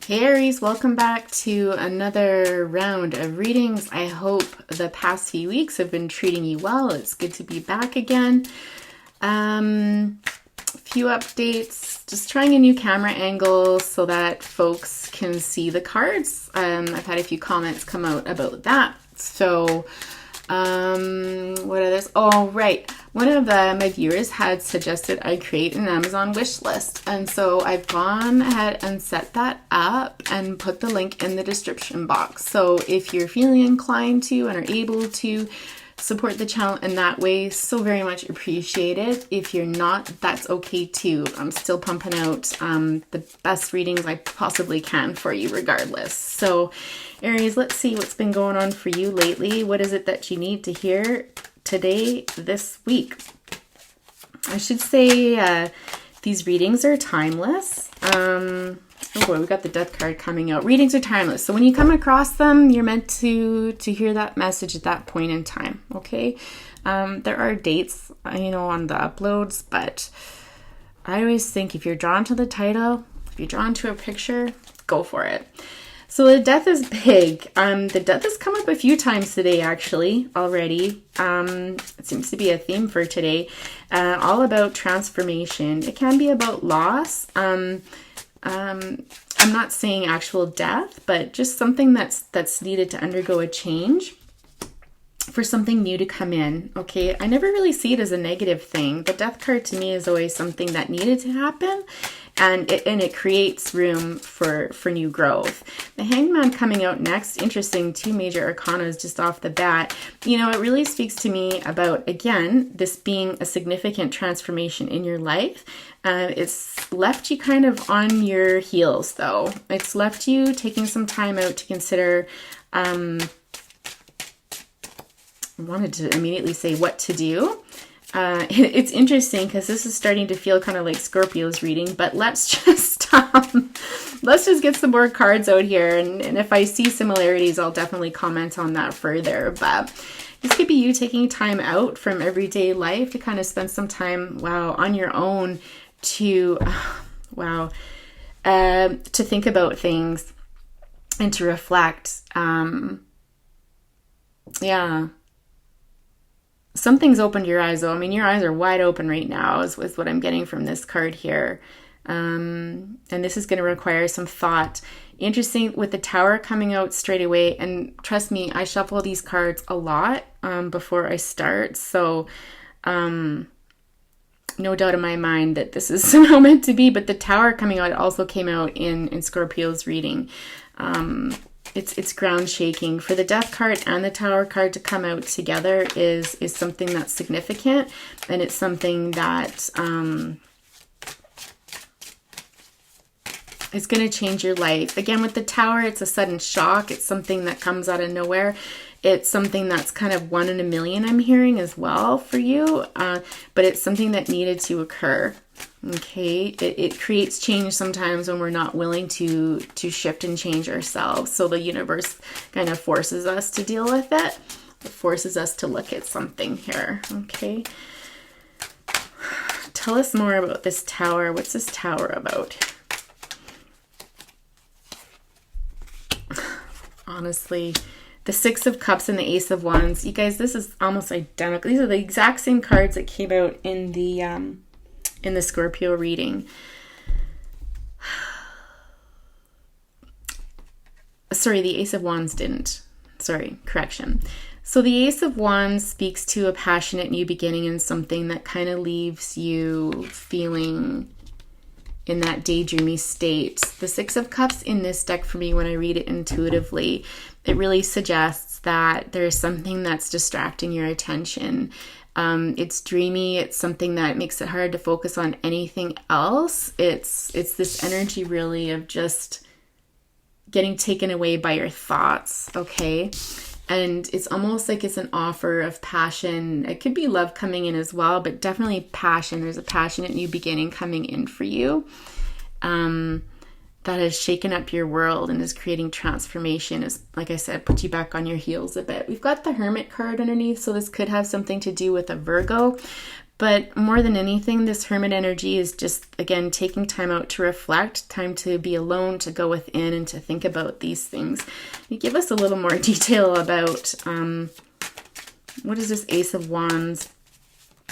Hey Aries, welcome back to another round of readings. I hope the past few weeks have been treating you well. It's good to be back again. A few updates, just trying a new camera angle so that folks can see the cards. I've had a few comments come out about that. So, what others? Oh, right. One of my viewers had suggested I create an Amazon wish list. And so I've gone ahead and set that up and put the link in the description box. So if you're feeling inclined to and are able to support the channel in that way, so very much appreciated. If you're not, that's okay too. I'm still pumping out the best readings I possibly can for you regardless. So Aries, let's see what's been going on for you lately. What is it that you need to hear today, this week? I should say these readings are timeless. Oh boy, we got the death card coming out. Readings are timeless. So when you come across them, you're meant to hear that message at that point in time, okay? There are dates, on the uploads, but I always think if you're drawn to the title, if you're drawn to a picture, go for it. So the death is big. The death has come up a few times today, actually, already. It seems to be a theme for today. All about transformation. It can be about loss. I'm not saying actual death, but just something that's needed to undergo a change for something new to come in. Okay, I never really see it as a negative thing. The death card to me is always something that needed to happen. And it creates room for new growth. The Hangman coming out next, interesting, 2 major arcanas just off the bat. It really speaks to me about, again, this being a significant transformation in your life. It's left you kind of on your heels, though. It's left you taking some time out to consider. I wanted to immediately say what to do. It's interesting because this is starting to feel kind of like Scorpio's reading, but let's just get some more cards out here. And if I see similarities, I'll definitely comment on that further. But this could be you taking time out from everyday life to kind of spend some time, on your own to think about things and to reflect. Something's opened your eyes, though. Your eyes are wide open right now is what I'm getting from this card here. And this is going to require some thought. Interesting with the Tower coming out straight away. And trust me, I shuffle these cards a lot before I start. So no doubt in my mind that this is somehow meant to be. But the Tower coming out also came out in Scorpio's reading. It's ground shaking. For the Death card and the Tower card to come out together is something that's significant, and it's something that is going to change your life. Again, with the Tower, it's a sudden shock. It's something that comes out of nowhere. It's something that's kind of 1 in a million, I'm hearing as well for you, but it's something that needed to occur. Okay, it creates change sometimes when we're not willing to shift and change ourselves. So the universe kind of forces us to deal with it. It forces us to look at something here. Okay, tell us more about this Tower. What's this Tower about? Honestly, the 6 of Cups and the Ace of Wands. You guys, this is almost identical. These are the exact same cards that came out in the Scorpio reading. Sorry, the Ace of Wands didn't. Sorry, correction. So the Ace of Wands speaks to a passionate new beginning and something that kind of leaves you feeling in that daydreamy state. The 6 of Cups in this deck for me, when I read it intuitively, it really suggests that there's something that's distracting your attention. It's dreamy. It's something that makes it hard to focus on anything else. It's this energy really of just getting taken away by your thoughts, okay? And it's almost like it's an offer of passion. It could be love coming in as well, but definitely passion. There's a passionate new beginning coming in for you. That has shaken up your world and is creating transformation. Is, like I said, put you back on your heels a bit. We've got the Hermit card underneath, so this could have something to do with a Virgo. But more than anything, this Hermit energy is just, again, taking time out to reflect, time to be alone, to go within and to think about these things. You give us a little more detail about, what is this Ace of Wands?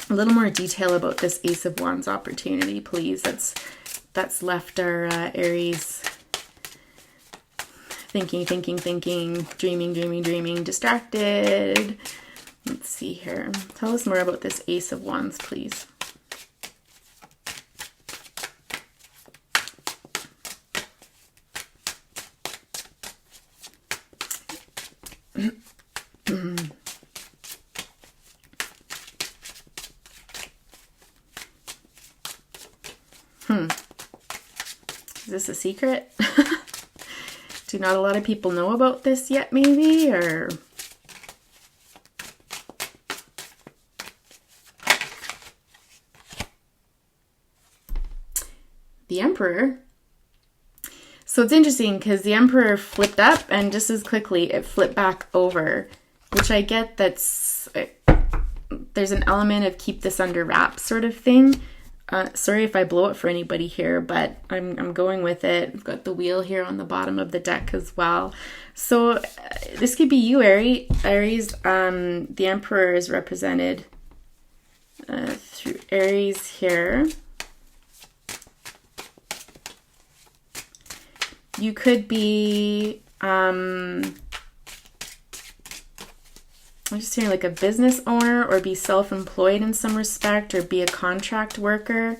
A little more detail about this Ace of Wands opportunity, please. That's left our Aries thinking, dreaming, distracted. Let's see here. Tell us more about this Ace of Wands, please. Is this a secret? Do not a lot of people know about this yet, maybe? Or... the Emperor. So it's interesting because the Emperor flipped up and just as quickly it flipped back over, which I get there's an element of keep this under wraps sort of thing. Sorry if I blow it for anybody here, but I'm going with it. I've got the wheel here on the bottom of the deck as well. So this could be you, Aries. The Emperor is represented through Aries here. You could be, I'm just hearing like a business owner or be self-employed in some respect or be a contract worker.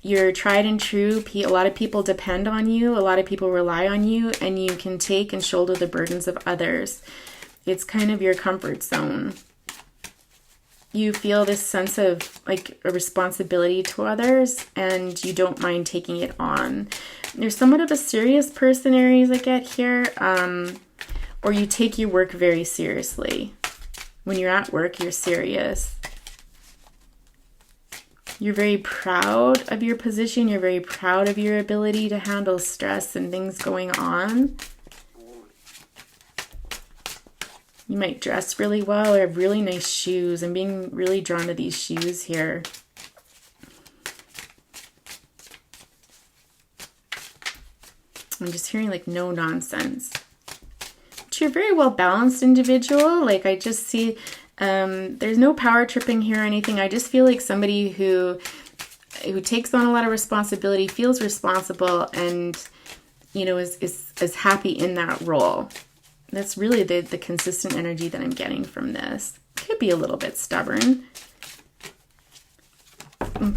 You're tried and true. A lot of people depend on you. A lot of people rely on you, and you can take and shoulder the burdens of others. It's kind of your comfort zone. You feel this sense of like a responsibility to others, and you don't mind taking it on. You're somewhat of a serious person, Aries, I get here, or you take your work very seriously. When you're at work, you're serious. You're very proud of your position. You're very proud of your ability to handle stress and things going on. You might dress really well or have really nice shoes. I'm being really drawn to these shoes here. I'm just hearing like no nonsense. But you're a very well balanced individual. Like I just see, there's no power tripping here or anything. I just feel like somebody who takes on a lot of responsibility, feels responsible, and you know is happy in that role. That's really the consistent energy that I'm getting from this. Could be a little bit stubborn.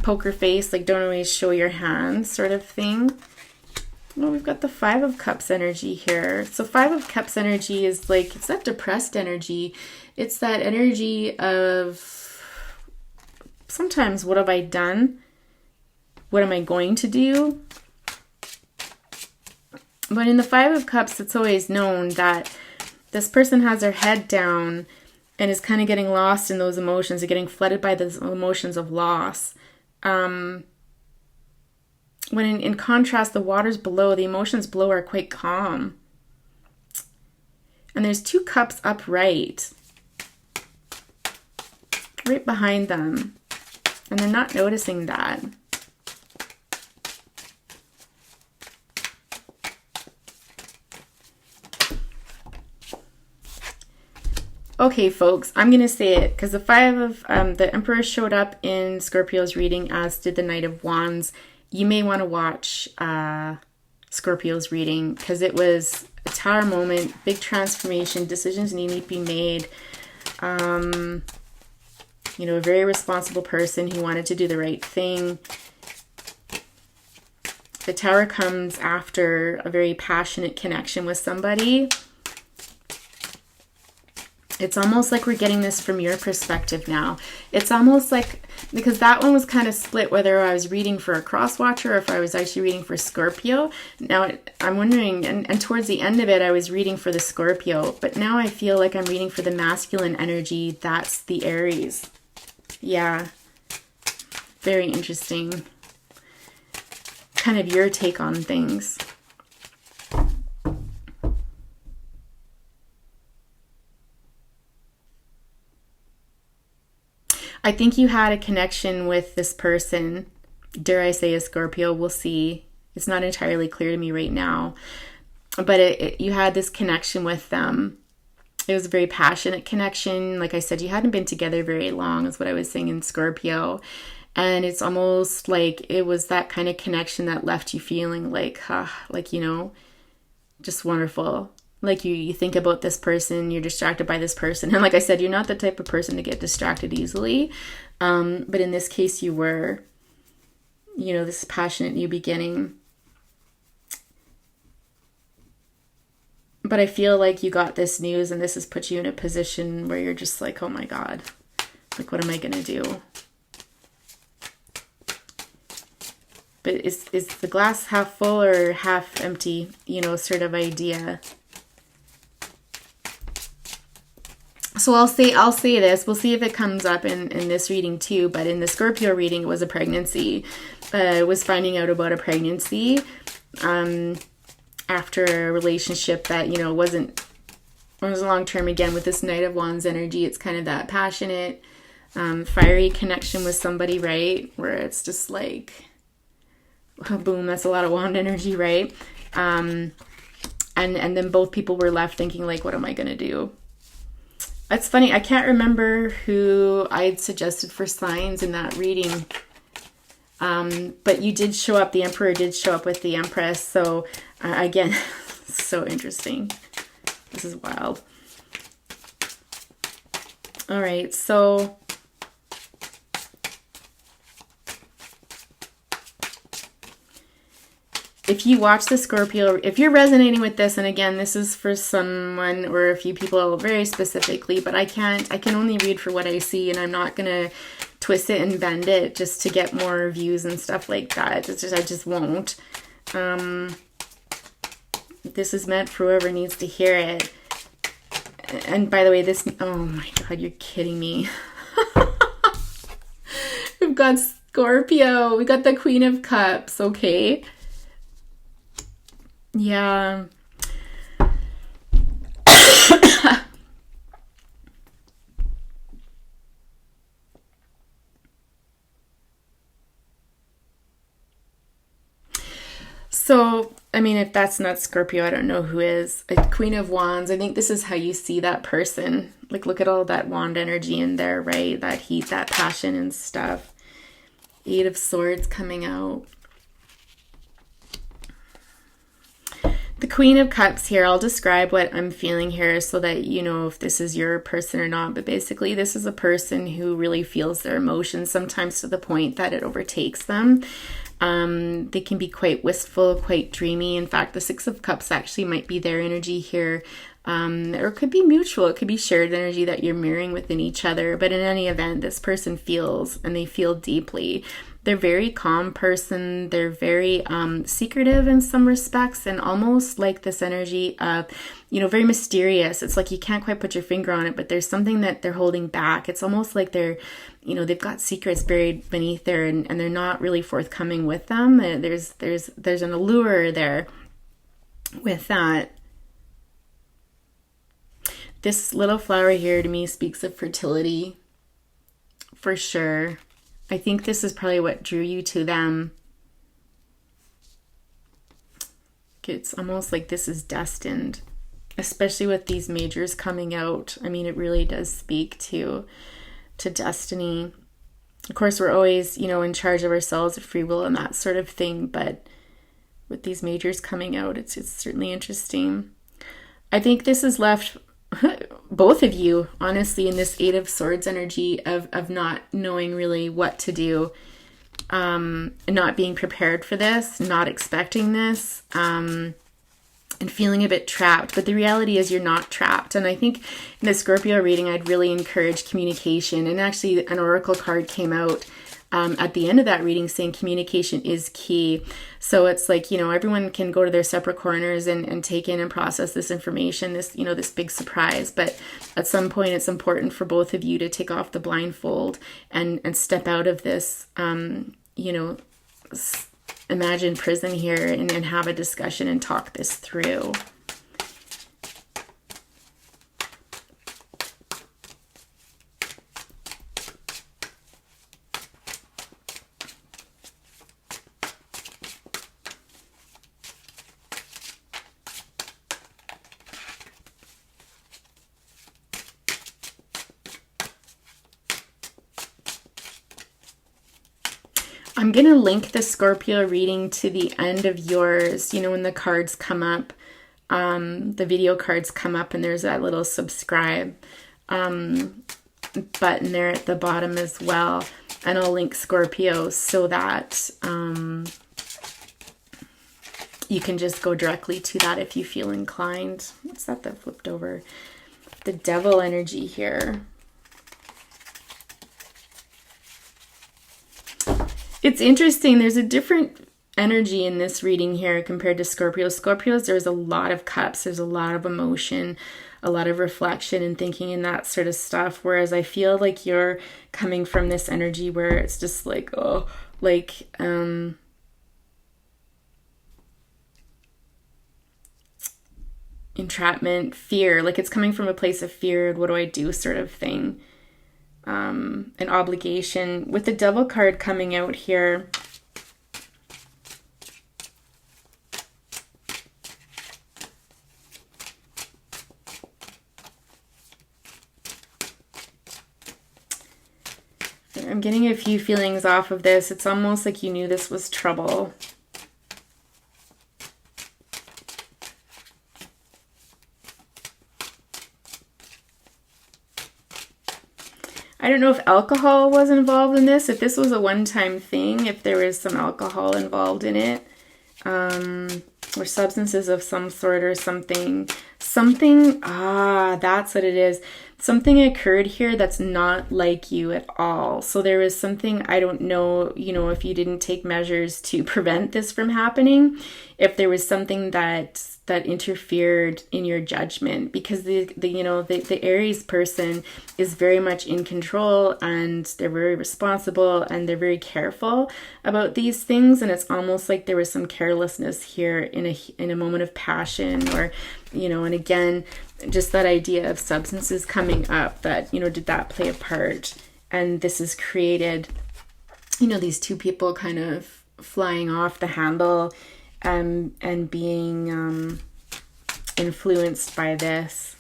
Poker face, like don't always show your hands sort of thing. Well, we've got the Five of Cups energy here. So Five of Cups energy is like, it's that depressed energy. It's that energy of sometimes what have I done? What am I going to do? But in the Five of Cups, it's always known that this person has their head down and is kind of getting lost in those emotions, or getting flooded by those emotions of loss. When in contrast, the waters below, the emotions below are quite calm. And there's two cups upright, right behind them. And they're not noticing that. Okay, folks, I'm going to say it because the the Emperor showed up in Scorpio's reading, as did the Knight of Wands. You may want to watch Scorpio's reading because it was a tower moment, big transformation, decisions need to be made. You know, a very responsible person who wanted to do the right thing. The tower comes after a very passionate connection with somebody. It's almost like we're getting this from your perspective now. It's almost like, because that one was kind of split whether I was reading for a cross watcher or if I was actually reading for Scorpio. Now I'm wondering, and towards the end of it, I was reading for the Scorpio, but now I feel like I'm reading for the masculine energy. That's the Aries. Yeah. Very interesting. Kind of your take on things. I think you had a connection with this person. Dare I say a Scorpio? We'll see. It's not entirely clear to me right now. But you had this connection with them. It was a very passionate connection. Like I said, you hadn't been together very long, is what I was saying in Scorpio. And it's almost like it was that kind of connection that left you feeling like, like, you know, just wonderful. Like you think about this person, you're distracted by this person. And like I said, you're not the type of person to get distracted easily. But in this case, you were, you know, this passionate new beginning. But I feel like you got this news and this has put you in a position where you're just like, oh my God, like, what am I going to do? But is the glass half full or half empty, you know, sort of idea. So I'll say this. We'll see if it comes up in this reading too. But in the Scorpio reading, it was a pregnancy. I was finding out about a pregnancy after a relationship that, you know, wasn't long term. Again, with this Knight of Wands energy, it's kind of that passionate, fiery connection with somebody, right? Where it's just like, boom, that's a lot of wand energy, right? And then both people were left thinking like, what am I going to do? It's funny. I can't remember who I'd suggested for signs in that reading. But you did show up. The Emperor did show up with the Empress. So again, so interesting. This is wild. All right. So if you watch the Scorpio, if you're resonating with this, and again, this is for someone or a few people very specifically, but I can only read for what I see, and I'm not going to twist it and bend it just to get more views and stuff like that. It's just, I just won't. This is meant for whoever needs to hear it. And by the way, this, oh my God, you're kidding me. We've got Scorpio. We got the Queen of Cups, okay? Yeah. So, I mean, if that's not Scorpio, I don't know who is. A Queen of Wands, I think this is how you see that person. Like, look at all that wand energy in there, right? That heat, that passion and stuff. Eight of Swords coming out. The Queen of Cups here, I'll describe what I'm feeling here so that you know if this is your person or not. But basically, this is a person who really feels their emotions, sometimes to the point that it overtakes them. They can be quite wistful, quite dreamy. In fact, the Six of Cups actually might be their energy here. Or it could be mutual. It could be shared energy that you're mirroring within each other. But in any event, this person feels, and they feel deeply. They're a very calm person. They're very secretive in some respects, and almost like this energy of, you know, very mysterious. It's like you can't quite put your finger on it, but there's something that they're holding back. It's almost like they're, you know, they've got secrets buried beneath there, and they're not really forthcoming with them. There's an allure there with that. This little flower here to me speaks of fertility, for sure. I think this is probably what drew you to them. It's almost like this is destined, especially with these majors coming out. I mean, it really does speak to destiny. Of course, we're always, you know, in charge of ourselves, of free will and that sort of thing. But with these majors coming out, it's certainly interesting. I think this has left both of you, honestly, in this Eight of Swords energy of not knowing really what to do, not being prepared for this, not expecting this, and feeling a bit trapped. But the reality is you're not trapped. And I think in the Scorpio reading, I'd really encourage communication. And actually, an oracle card came out at the end of that reading saying communication is key. So it's like, you know, everyone can go to their separate corners and take in and process this information, this, you know, this big surprise. But at some point, it's important for both of you to take off the blindfold and step out of this, you know, imagined prison here and have a discussion and talk this through. I'm going to link the Scorpio reading to the end of yours. You know, when the cards come up, the video cards come up and there's that little subscribe button there at the bottom as well. And I'll link Scorpio so that you can just go directly to that if you feel inclined. What's that flipped over? The Devil energy here. It's interesting. There's a different energy in this reading here compared to Scorpio. Scorpios, there's a lot of cups. There's a lot of emotion, a lot of reflection and thinking and that sort of stuff. Whereas I feel like you're coming from this energy where it's just like, oh, like, entrapment, fear. Like it's coming from a place of fear. What do I do sort of thing. An obligation. With the Devil card coming out here, I'm getting a few feelings off of this. It's almost like you knew this was trouble. I don't know if alcohol was involved in this, if this was a one-time thing, if there was some alcohol involved in it, or substances of some sort or something. That's what it is. Something occurred here that's not like you at all. So there was something, I don't know, you know, if you didn't take measures to prevent this from happening, if there was something that interfered in your judgment, because the Aries person is very much in control and they're very responsible and they're very careful about these things. And it's almost like there was some carelessness here in a moment of passion, or, you know, and again, just that idea of substances coming up, that, you know, did that play a part? And this has created, you know, these two people kind of flying off the handle and being influenced by this.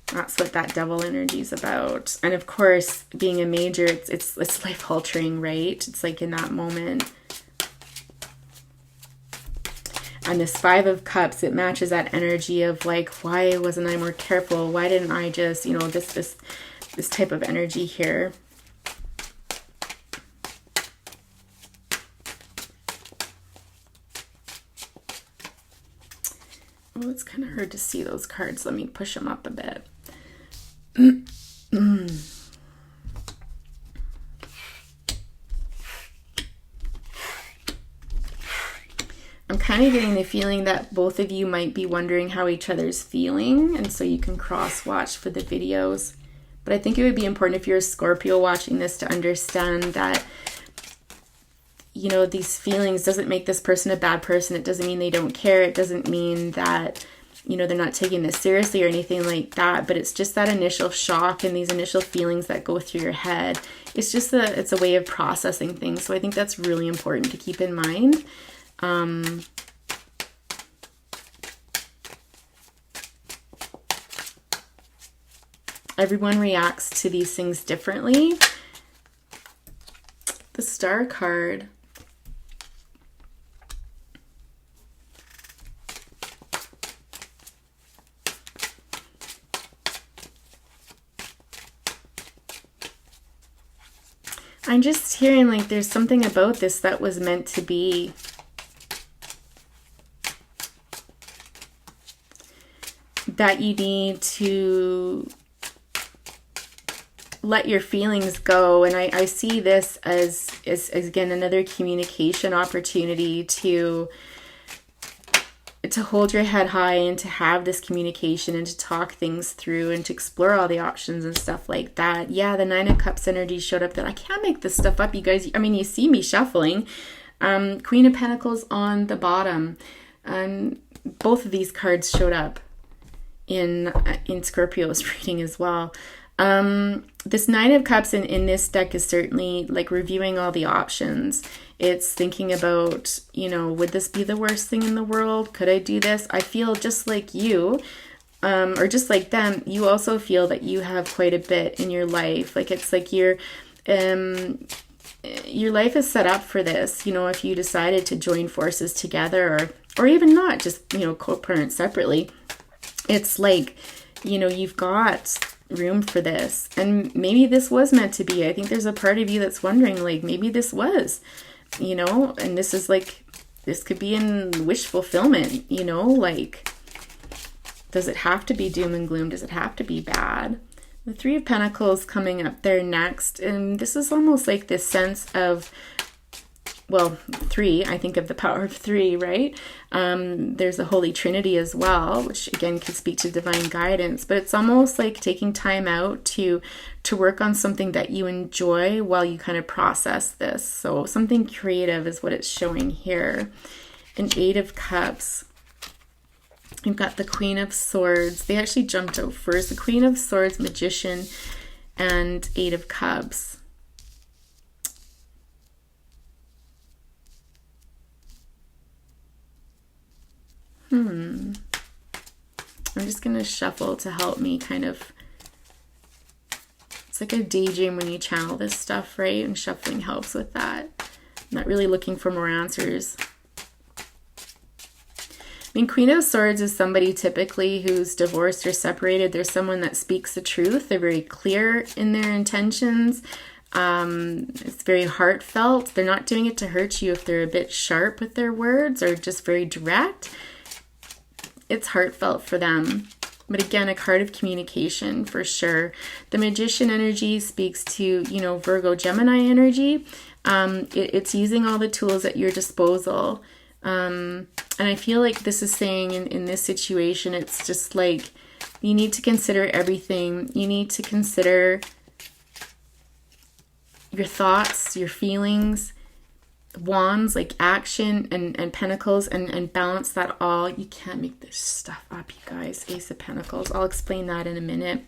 That's what that Devil energy is about. And of course, being a major, it's life altering, right? It's like in that moment. And this Five of Cups, it matches that energy of like, why wasn't I more careful? Why didn't I just, you know, this type of energy here. Oh, it's kind of hard to see those cards. Let me push them up a bit. I'm kind of getting the feeling that both of you might be wondering how each other's feeling, and so you can cross-watch for the videos. But I think it would be important if you're a Scorpio watching this to understand that, you know, these feelings doesn't make this person a bad person. It doesn't mean they don't care. It doesn't mean that, you know, they're not taking this seriously or anything like that. But it's just that initial shock and these initial feelings that go through your head. It's just it's a way of processing things. So I think that's really important to keep in mind. Everyone reacts to these things differently. The Star card. I'm just hearing like there's something about this that was meant to be. That you need to let your feelings go. And I see this as again another communication opportunity to hold your head high and to have this communication and to talk things through and to explore all the options and stuff like that. Yeah, the Nine of Cups energy showed up. That I can't make this stuff up, you guys. I mean, you see me shuffling. Queen of Pentacles on the bottom. Both of these cards showed up in Scorpio's reading as well. This Nine of Cups in this deck is certainly like reviewing all the options. It's thinking about, you know, would this be the worst thing in the world? Could I do this? I feel just like you, or just like them, you also feel that you have quite a bit in your life. Like it's like you're, your life is set up for this. You know, if you decided to join forces together, or even not, just, you know, co-parent separately, it's like, you know, you've got room for this. And maybe this was meant to be. I think there's a part of you that's wondering, like, maybe this was, you know, and this is like, this could be in wish fulfillment, you know, like, does it have to be doom and gloom? Does it have to be bad? The Three of Pentacles coming up there next. And this is almost like this sense of, well, three, I think of the power of three, right? There's a Holy Trinity as well, which again can speak to divine guidance, but it's almost like taking time out to work on something that you enjoy while you kind of process this. So something creative is what it's showing here. An Eight of Cups. You've got the Queen of Swords. They actually jumped out first. The Queen of Swords, Magician, and Eight of Cups. I'm just going to shuffle to help me kind of, it's like a daydream when you channel this stuff, right? And shuffling helps with that. I'm not really looking for more answers. I mean, Queen of Swords is somebody typically who's divorced or separated. They're someone that speaks the truth. They're very clear in their intentions. It's very heartfelt. They're not doing it to hurt you if they're a bit sharp with their words or just very direct. It's heartfelt for them. But again, a card of communication for sure. The Magician energy speaks to, you know, Virgo, Gemini energy. It's using all the tools at your disposal. And I feel like this is saying in this situation, it's just like, you need to consider everything. You need to consider your thoughts, your feelings, wands, like action, and pentacles, and balance that all. You can't make this stuff up, you guys. Ace of Pentacles. I'll explain that in a minute.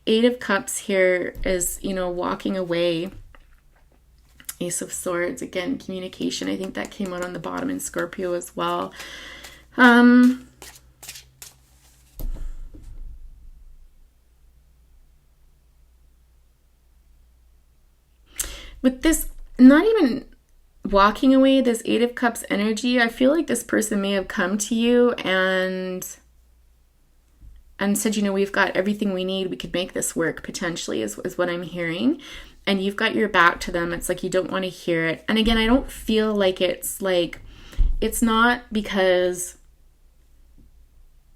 Eight of Cups here is, you know, walking away. Ace of Swords, again, communication. I think that came out on the bottom in Scorpio as well. With this, not even walking away, this Eight of Cups energy, I feel like this person may have come to you and said, you know, we've got everything we need. We could make this work potentially, is what I'm hearing. And you've got your back to them. It's like you don't want to hear it. And again, I don't feel like it's not because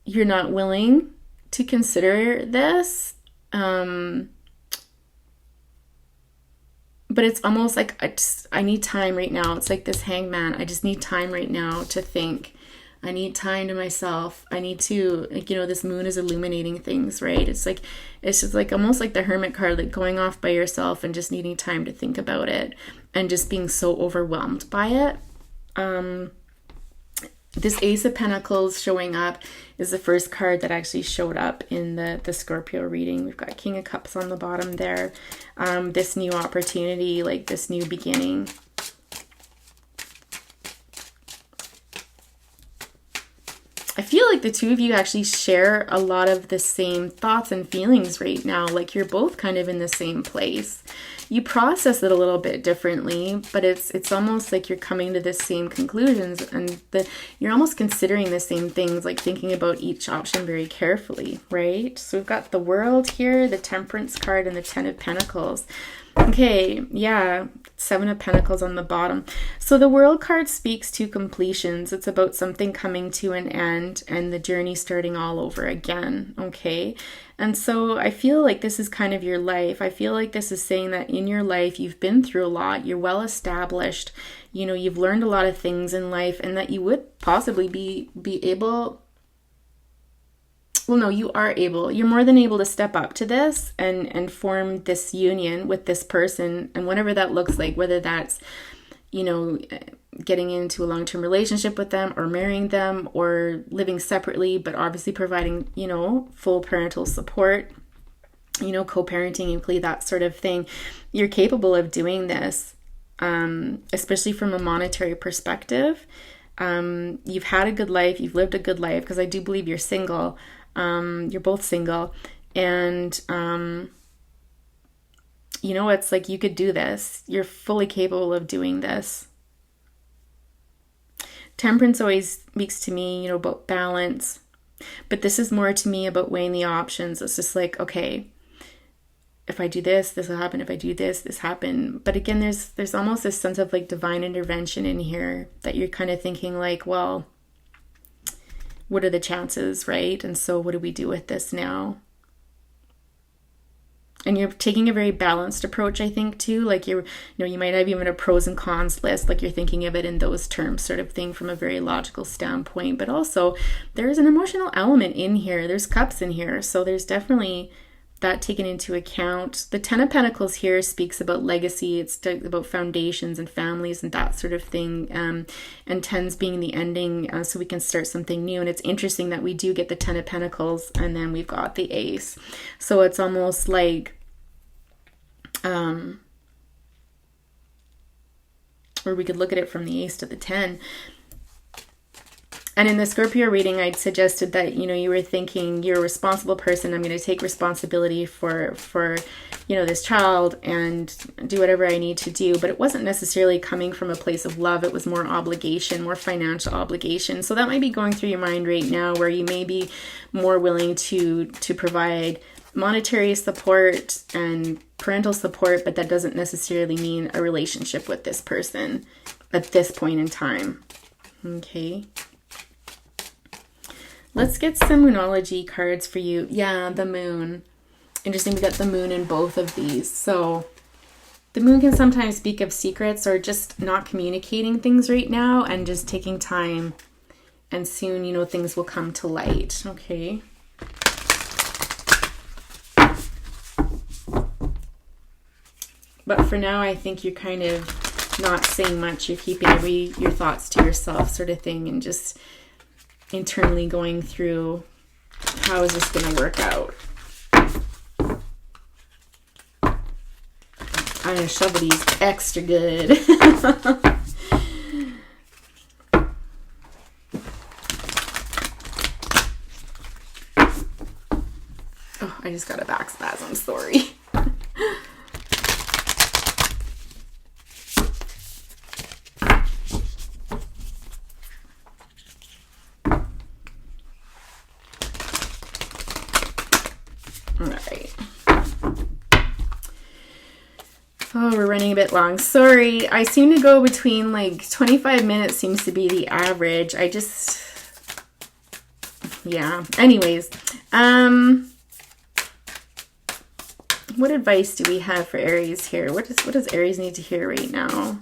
you're not willing to consider this. But it's almost like I need time right now. It's like this Hangman. I just need time right now to think. I need time to myself. I need to, like, you know, this moon is illuminating things, right? It's just like almost like the Hermit card, like going off by yourself and just needing time to think about it and just being so overwhelmed by it. This Ace of Pentacles showing up is the first card that actually showed up in the Scorpio reading. We've got King of Cups on the bottom there. This new opportunity, like this new beginning. I feel like the two of you actually share a lot of the same thoughts and feelings right now. Like you're both kind of in the same place. You process it a little bit differently, but it's almost like you're coming to the same conclusions, and you're almost considering the same things, like thinking about each option very carefully, right? So we've got the World here, the Temperance card, and the Ten of Pentacles. Okay, yeah, Seven of Pentacles on the bottom. So the World card speaks to completions. It's about something coming to an end and the journey starting all over again, okay? And so I feel like this is kind of your life. I feel like this is saying that in your life, you've been through a lot. You're well established. You know, you've learned a lot of things in life, and that you would possibly be able... Well, no, you are able. You're more than able to step up to this and form this union with this person. And whatever that looks like, whether that's, you know, getting into a long-term relationship with them or marrying them or living separately, but obviously providing, you know, full parental support, you know, co-parenting equally, that sort of thing. You're capable of doing this, especially from a monetary perspective. You've had a good life. You've lived a good life, because I do believe you're single. You're both single, and you know, it's like you could do this. You're fully capable of doing this. Temperance always speaks to me, you know, about balance. But this is more to me about weighing the options. It's just like, okay, if I do this, this will happen. If I do this, this happen. But again, there's almost this sense of like divine intervention in here that you're kind of thinking like, well, what are the chances, right? And so what do we do with this now? And you're taking a very balanced approach, I think, too. Like you might have even a pros and cons list, like you're thinking of it in those terms sort of thing from a very logical standpoint. But also there's an emotional element in here. There's cups in here. So there's definitely that taken into account. The Ten of Pentacles here speaks about legacy. It's about foundations and families and that sort of thing. And tens being the ending, so we can start something new. And it's interesting that we do get the Ten of Pentacles and then we've got the Ace. So it's almost like, or we could look at it from the Ace to the 10. And in the Scorpio reading, I'd suggested that, you know, you were thinking you're a responsible person. I'm going to take responsibility for, you know, this child and do whatever I need to do. But it wasn't necessarily coming from a place of love. It was more obligation, more financial obligation. So that might be going through your mind right now, where you may be more willing to provide monetary support and parental support, but that doesn't necessarily mean a relationship with this person at this point in time. Okay. Let's get some Moonology cards for you. Yeah, the moon. Interesting, we got the moon in both of these. So the moon can sometimes speak of secrets or just not communicating things right now and just taking time. And soon, you know, things will come to light. Okay. But for now, I think you're kind of not saying much. You're keeping your thoughts to yourself sort of thing and just internally going through, how is this going to work out? I'm going to shovel these extra good. Oh, I just got a back spasm, sorry. Oh, we're running a bit long. Sorry. I seem to go between like 25 minutes seems to be the average. Yeah. Anyways, what advice do we have for Aries here? What does Aries need to hear right now?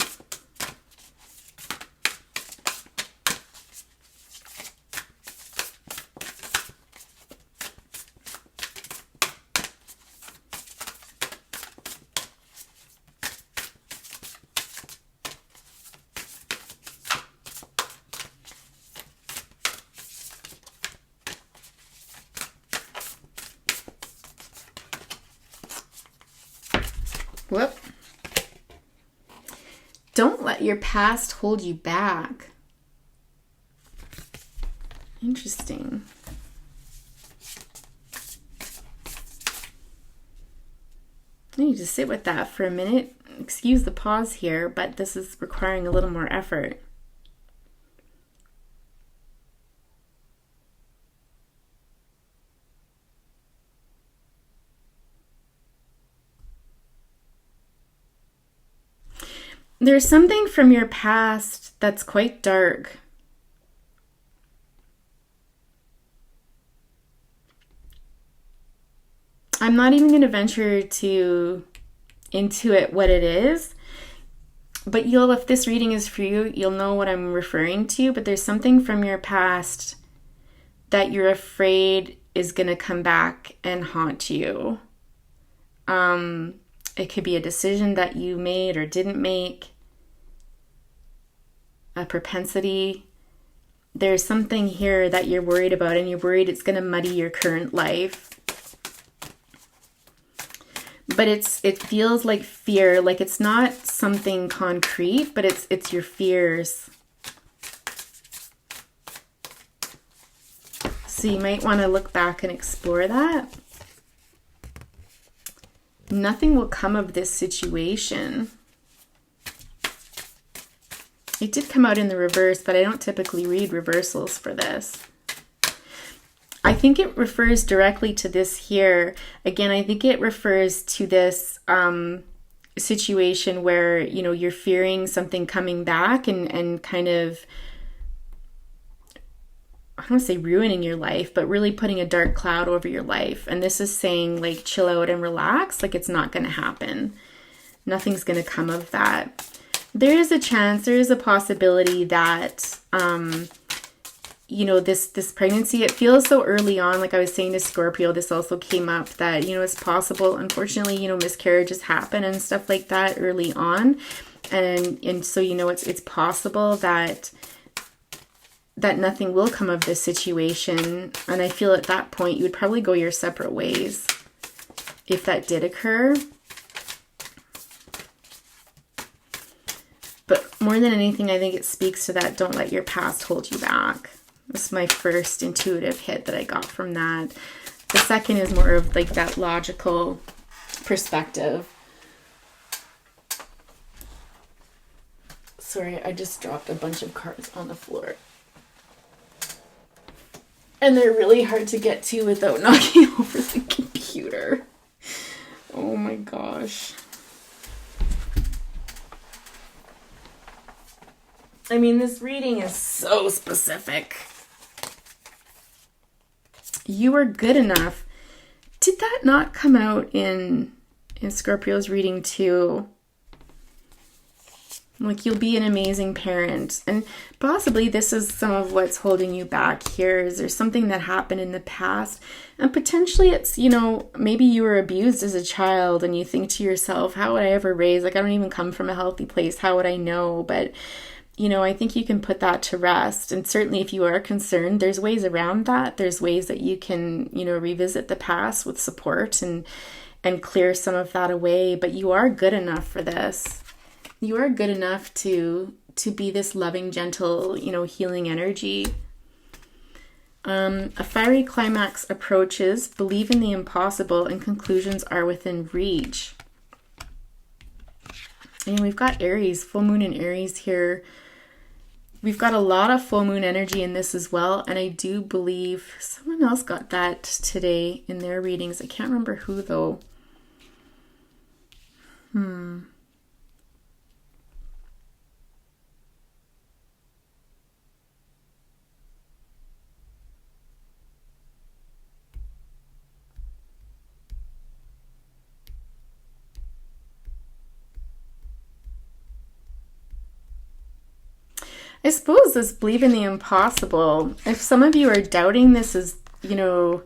Whoop. Don't let your past hold you back. Interesting. I need to sit with that for a minute. Excuse the pause here, but this is requiring a little more effort. There's something from your past that's quite dark. I'm not even going to venture to intuit what it is, but if this reading is for you, you'll know what I'm referring to. But there's something from your past that you're afraid is going to come back and haunt you. It could be a decision that you made or didn't make, a propensity. There's something here that you're worried about, and you're worried it's going to muddy your current life. But it feels like fear, like it's not something concrete, but it's your fears. So you might want to look back and explore that. Nothing will come of this situation. It did come out in the reverse, but I don't typically read reversals for this. I think it refers directly to this here. Again, I think it refers to this situation where, you know, you're fearing something coming back and kind of, I don't want to say ruining your life, but really putting a dark cloud over your life. And this is saying, like, chill out and relax. Like, it's not going to happen. Nothing's going to come of that. There is a chance, there is a possibility that, you know, this pregnancy, it feels so early on. Like I was saying to Scorpio, this also came up that, you know, it's possible, unfortunately, you know, miscarriages happen and stuff like that early on. And so, you know, it's possible that nothing will come of this situation. And I feel at that point, you would probably go your separate ways if that did occur. But more than anything, I think it speaks to that, don't let your past hold you back. This is my first intuitive hit that I got from that. The second is more of like that logical perspective. Sorry, I just dropped a bunch of cards on the floor. And they're really hard to get to without knocking over the computer. Oh my gosh. I mean, this reading is so specific. You are good enough. Did that not come out in Scorpio's reading too? Like, you'll be an amazing parent. And possibly this is some of what's holding you back here. Is there something that happened in the past? And potentially it's, you know, maybe you were abused as a child and you think to yourself, how would I ever raise? Like, I don't even come from a healthy place. How would I know? But you know, I think you can put that to rest. And certainly if you are concerned, there's ways around that. There's ways that you can, you know, revisit the past with support and clear some of that away. But you are good enough for this. You are good enough to be this loving, gentle, you know, healing energy. A fiery climax approaches, believe in the impossible, and conclusions are within reach. And we've got Aries, full moon in Aries here. We've got a lot of full moon energy in this as well. And I do believe someone else got that today in their readings. I can't remember who though. I suppose this believe in the impossible. If some of you are doubting this is, you know,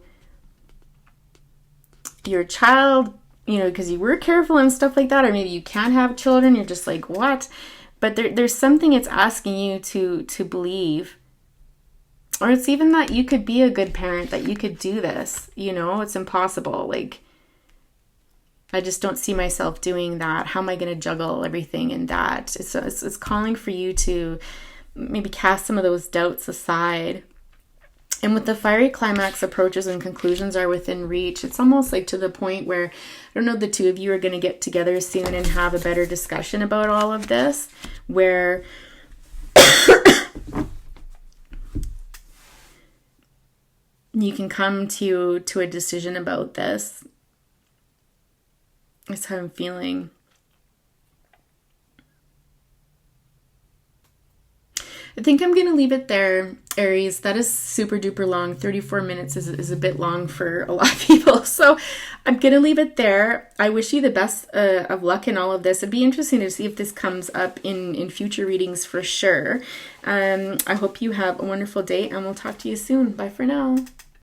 your child, you know, because you were careful and stuff like that, or maybe you can't have children, you're just like, what? But there's something it's asking you to believe. Or it's even that you could be a good parent, that you could do this, you know, it's impossible. Like, I just don't see myself doing that. How am I going to juggle everything in that? It's calling for you to maybe cast some of those doubts aside. And with the fiery climax approaches and conclusions are within reach, it's almost like to the point where, I don't know, the two of you are going to get together soon and have a better discussion about all of this, where you can come to a decision about this. That's how I'm feeling. I think I'm going to leave it there, Aries. That is super duper long. 34 minutes is a bit long for a lot of people. So I'm going to leave it there. I wish you the best of luck in all of this. It'd be interesting to see if this comes up in future readings for sure. I hope you have a wonderful day and we'll talk to you soon. Bye for now.